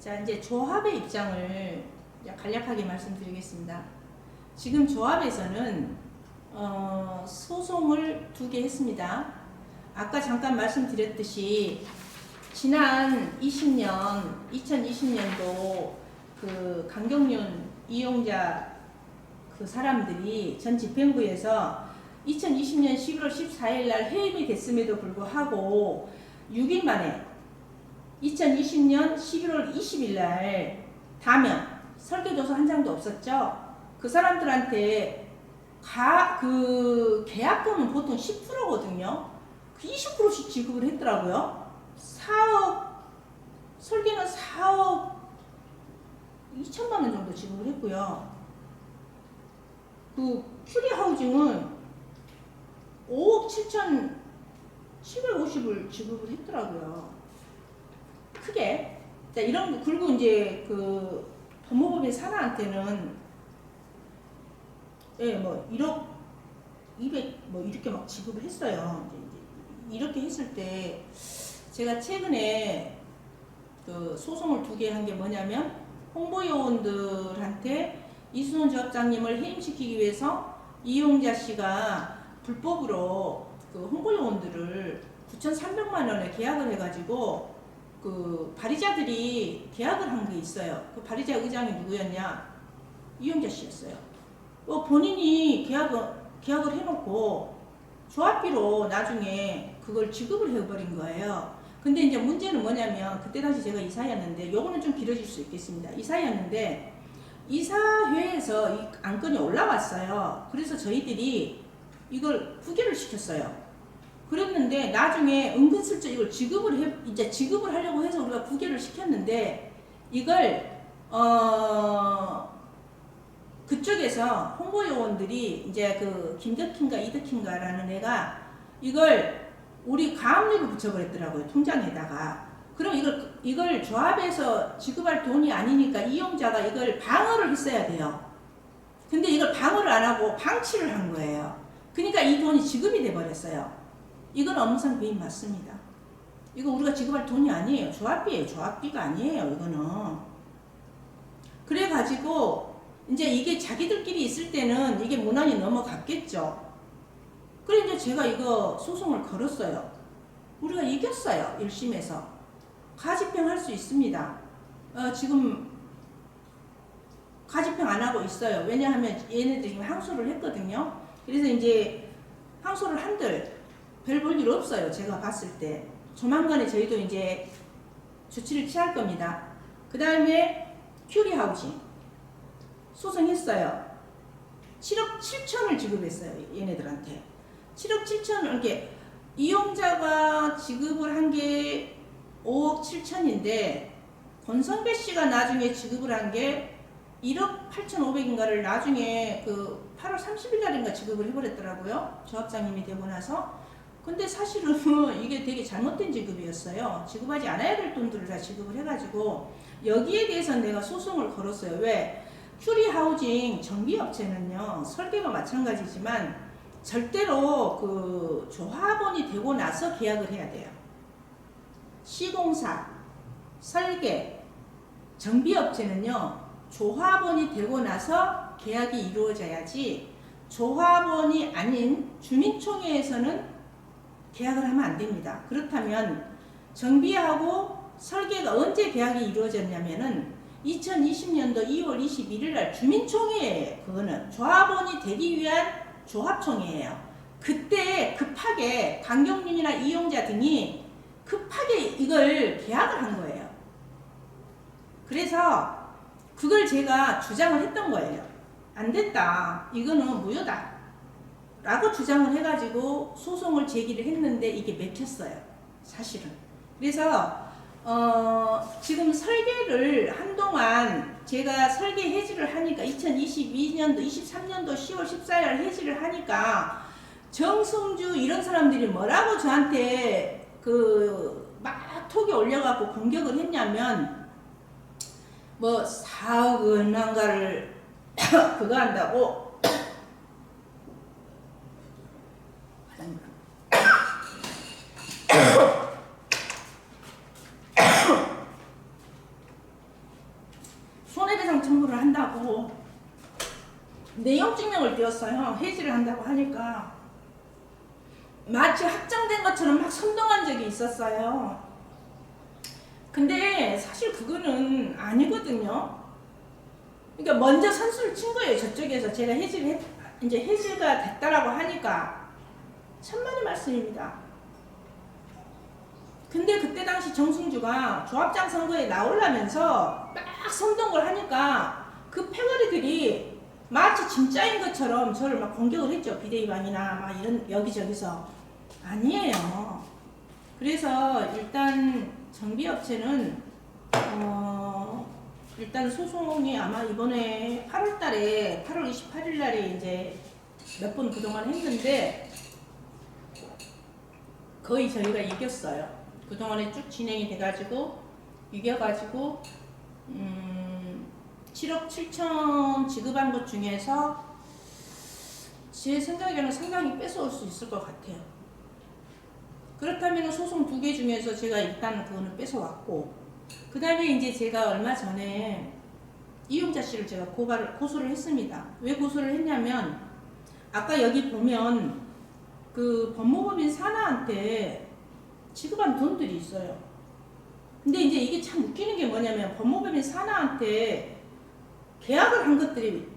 자, 이제 조합의 입장을 간략하게 말씀드리겠습니다. 지금 조합에서는 소송을 2개 했습니다. 아까 잠깐 말씀드렸듯이 지난 2020년도 그 강경륜 이용자 그 사람들이 전 집행부에서 2020년 11월 14일 날 해임이 됐음에도 불구하고 6일 만에 2020년 11월 20일 날 다면 설계도서 한 장도 없었죠. 그 사람들한테 그 계약금은 보통 10%거든요. 그 20%씩 지급을 했더라고요. 4억, 설계는 4억 2천만 원 정도 지급을 했고요. 그 큐리하우징은 5억 7천 750을 지급을 했더라고요. 크게. 자, 이런, 그리고 이제 그 법무법인 산하한테는 예, 뭐 1억 200 뭐 이렇게 막 지급을 했어요. 이제 이렇게 했을 때 제가 최근에 그 소송을 2개 한 게 뭐냐면 홍보요원들한테 이순원 조합장님을 해임시키기 위해서 이용자 씨가 불법으로 그 홍보요원들을 9,300만 원에 계약을 해가지고 그 발의자들이 계약을 한 게 있어요. 그 발의자 의장이 누구였냐? 이용자 씨였어요. 본인이 계약을 해놓고 조합비로 나중에 그걸 지급을 해버린 거예요. 근데 이제 문제는 뭐냐면 그때 당시 제가 이사였는데 요거는 좀 길어질 수 있겠습니다. 이사였는데 이사회에서 이 안건이 올라왔어요. 그래서 저희들이 이걸 부결을 시켰어요. 그랬는데 나중에 은근슬쩍 이걸 지급을 하려고 해서 우리가 부결을 시켰는데 이걸 그쪽에서 홍보요원들이 이제 그 김덕희인가 이덕희인가라는 애가 이걸 우리 가압류를 붙여버렸더라고요. 통장에다가. 그럼 이걸 조합에서 지급할 돈이 아니니까 이용자가 이걸 방어를 했어야 돼요. 근데 이걸 방어를 안 하고 방치를 한 거예요. 그러니까 이 돈이 지급이 돼버렸어요. 이건 업무상 배임 맞습니다. 이거 우리가 지급할 돈이 아니에요. 조합비예요. 조합비가 아니에요. 이거는. 그래가지고 이제 이게 자기들끼리 있을 때는 이게 무난히 넘어갔겠죠. 그래 이제 제가 이거 소송을 걸었어요. 우리가 이겼어요. 1심에서. 가집행 할 수 있습니다. 지금 가집행 안 하고 있어요. 왜냐하면 얘네들이 항소를 했거든요. 그래서 이제 항소를 한들 별 볼 일 없어요. 제가 봤을 때. 조만간에 저희도 이제 조치를 취할 겁니다. 그 다음에 큐리하우징 소송했어요. 7억 7천을 지급했어요. 얘네들한테. 7억 7천을 이렇게 이용자가 지급을 한 게 5억 7천인데 권성배 씨가 나중에 지급을 한 게 1억 8,500인가를 나중에 그 8월 30일 날인가 지급을 해버렸더라고요. 조합장님이 되고 나서. 근데 사실은 이게 되게 잘못된 지급이었어요. 지급하지 않아야 될 돈들을 다 지급을 해가지고 여기에 대해서 내가 소송을 걸었어요. 왜? 큐리하우징 정비업체는요. 설계가 마찬가지지만 절대로 그 조합원이 되고 나서 계약을 해야 돼요. 시공사, 설계, 정비업체는요. 조합원이 되고 나서 계약이 이루어져야지 조합원이 아닌 주민총회에서는 계약을 하면 안 됩니다. 그렇다면 정비하고 설계가 언제 계약이 이루어졌냐면은 2020년도 2월 21일 날 주민총회에 그거는 조합원이 되기 위한 조합총회예요. 그때 급하게 강경륜이나 이용자 등이 급하게 이걸 계약을 한 거예요. 그래서 그걸 제가 주장을 했던 거예요. 안 됐다. 이거는 무효다. 라고 주장을 해가지고 소송을 제기를 했는데 이게 맥혔어요. 사실은. 그래서 지금 설계를 한동안 제가 설계 해지를 하니까 2022년도 23년도 10월 14일 해지를 하니까 정성주 이런 사람들이 뭐라고 저한테 막 톡에 올려갖고 공격을 했냐면 뭐 사억 은한가를 그거 한다고 하고 내용 증명을 띄웠어요. 해지를 한다고 하니까 마치 확정된 것처럼 막 선동한 적이 있었어요. 근데 사실 그거는 아니거든요. 그러니까 먼저 선수를 친 거예요. 저쪽에서 제가 이제 해지가 됐다라고 하니까 천만의 말씀입니다. 근데 그때 당시 정승주가 조합장 선거에 나오려면서 막 선동을 하니까 그 패거리들이 마치 진짜인 것처럼 저를 막 공격을 했죠. 비대위반이나 막 이런 여기저기서. 아니에요. 그래서 일단 정비업체는 일단 소송이 아마 이번에 8월 28일 날에 이제 몇 번 그동안 했는데 거의 저희가 이겼어요. 그동안에 쭉 진행이 돼가지고 이겨가지고 7억 7천 지급한 것 중에서 제 생각에는 상당히 뺏어올 수 있을 것 같아요. 그렇다면 소송 2개 중에서 제가 일단 그거는 뺏어왔고, 그 다음에 이제 제가 얼마 전에 이용자 씨를 제가 고소를 했습니다. 왜 고소를 했냐면, 아까 여기 보면 그 법무법인 산하한테 지급한 돈들이 있어요. 근데 이제 이게 참 웃기는 게 뭐냐면, 법무법인 산하한테 계약을 한 것들이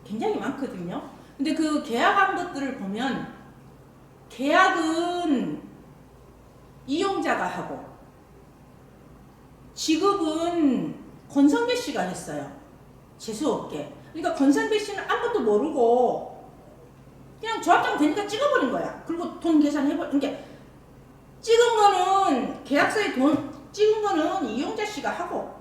굉장히 많거든요. 근데 그 계약한 것들을 보면 계약은 이용자가 하고 지급은 권성배 씨가 했어요. 재수없게. 그러니까 권성배 씨는 아무것도 모르고 그냥 조합장 되니까 찍어버린 거야. 그리고 돈 그러니까 찍은 거는 계약서에 돈 찍은 거는 이용자 씨가 하고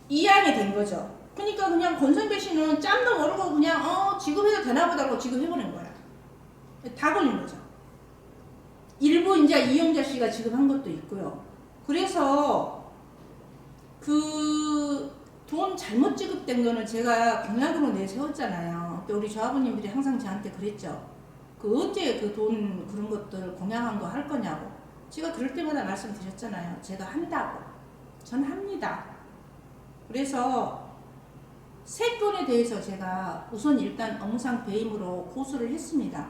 이양이 된 거죠. 그러니까 그냥 권성배 씨는 짬도 모르고 그냥 지급해도 되나 보다고 지급해버린 거야. 다 걸린 거죠. 일부 이제 이용자 씨가 지급한 것도 있고요. 그래서 그 돈 잘못 지급된 거는 제가 공약으로 내세웠잖아요. 또 우리 조합원님들이 항상 저한테 그랬죠. 그 언제 그 돈 그런 것들 공약한 거 할 거냐고. 제가 그럴 때마다 말씀드렸잖아요. 제가 한다고. 전 합니다. 그래서 세 건에 대해서 제가 우선 일단 업무상 배임으로 고소를 했습니다.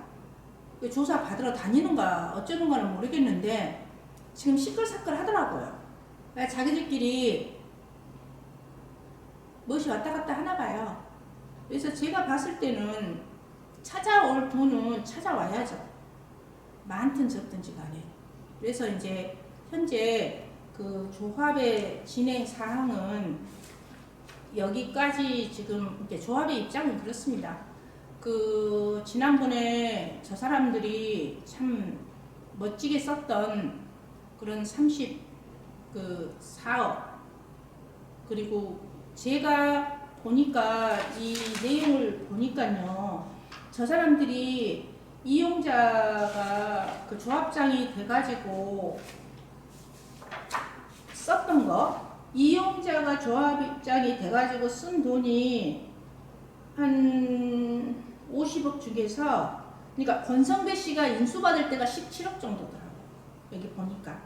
조사 받으러 다니는가 어쩌는가는 모르겠는데 지금 시끌시끌 하더라고요. 자기들끼리 무엇이 왔다 갔다 하나 봐요. 그래서 제가 봤을 때는 찾아올 돈은 찾아와야죠. 많든 적든지 간에. 그래서 이제 현재 그 조합의 진행 사항은 여기까지 지금 이렇게 조합의 입장은 그렇습니다. 그 지난번에 저 사람들이 참 멋지게 썼던 그런 34억 그리고 제가 보니까 이 내용을 보니까요, 저 사람들이 이용자가 그 조합장이 돼가지고 썼던 거, 이용자가 조합장이 돼가지고 쓴 돈이 한 50억 중에서, 그러니까 권성배 씨가 인수받을 때가 17억 정도더라고요. 여기 보니까.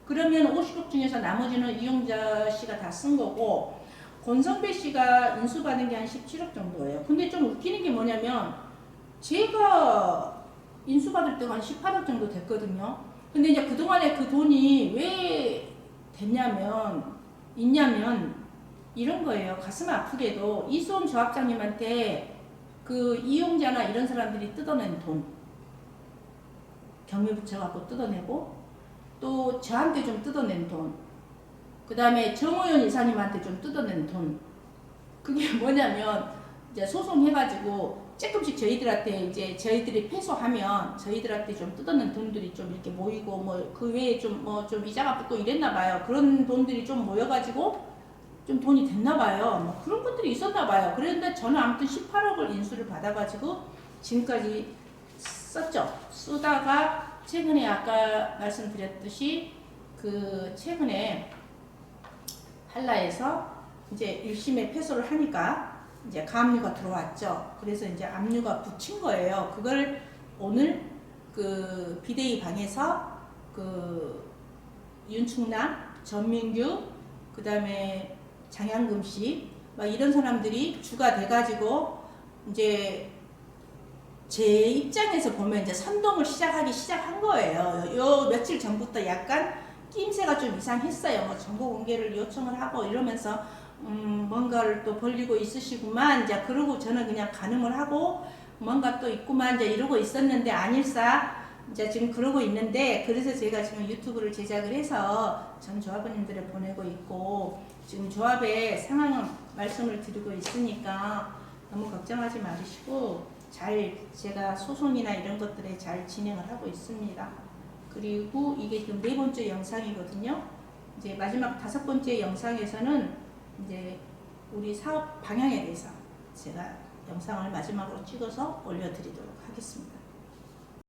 그러면 50억 중에서 나머지는 이용자 씨가 다 쓴 거고, 권성배 씨가 인수받은 게 한 17억 정도예요. 근데 좀 웃기는 게 뭐냐면, 제가 인수받을 때가 한 18억 정도 됐거든요. 근데 이제 그동안에 그 돈이 왜 있냐면, 이런 거예요. 가슴 아프게도 이수원 조합장님한테 그 이용자나 이런 사람들이 뜯어낸 돈, 경매 붙여갖고 뜯어내고, 또 저한테 좀 뜯어낸 돈, 그 다음에 정호연 이사님한테 좀 뜯어낸 돈. 그게 뭐냐면, 이제 소송해가지고 조금씩 저희들한테 이제 저희들이 패소하면 저희들한테 좀 뜯어낸 돈들이 좀 이렇게 모이고, 뭐 그 외에 좀 이자가 붙고 이랬나 봐요. 그런 돈들이 좀 모여가지고 좀 돈이 됐나 봐요. 뭐 그런 것들이 있었나 봐요. 그런데 저는 아무튼 18억을 인수를 받아가지고 지금까지 썼죠. 쓰다가 최근에 아까 말씀드렸듯이 그 최근에 한라에서 이제 1심에 패소를 하니까 이제 가압류가 들어왔죠. 그래서 이제 압류가 붙인 거예요. 그걸 오늘 그 비대위 방에서 그 윤충남, 전민규, 그 다음에 장양금 씨, 막 이런 사람들이 주가 돼가지고 이제 제 입장에서 보면 이제 선동을 시작한 거예요. 요 며칠 전부터 약간 낌새가 좀 이상했어요. 뭐 정보 공개를 요청을 하고 이러면서 뭔가를 또 벌리고 있으시구만. 이제 그러고 저는 그냥 가늠을 하고 뭔가 또 있구만 이제 이러고 있었는데 아닐싸 이제 지금 그러고 있는데, 그래서 제가 지금 유튜브를 제작을 해서 전 조합원님들을 보내고 있고 지금 조합의 상황을 말씀을 드리고 있으니까 너무 걱정하지 마시고 잘 제가 소송이나 이런 것들에 잘 진행을 하고 있습니다. 그리고 이게 지금 4번째 영상이거든요. 이제 마지막 5번째 영상에서는 이제 우리 사업 방향에 대해서 제가 영상을 마지막으로 찍어서 올려드리도록 하겠습니다.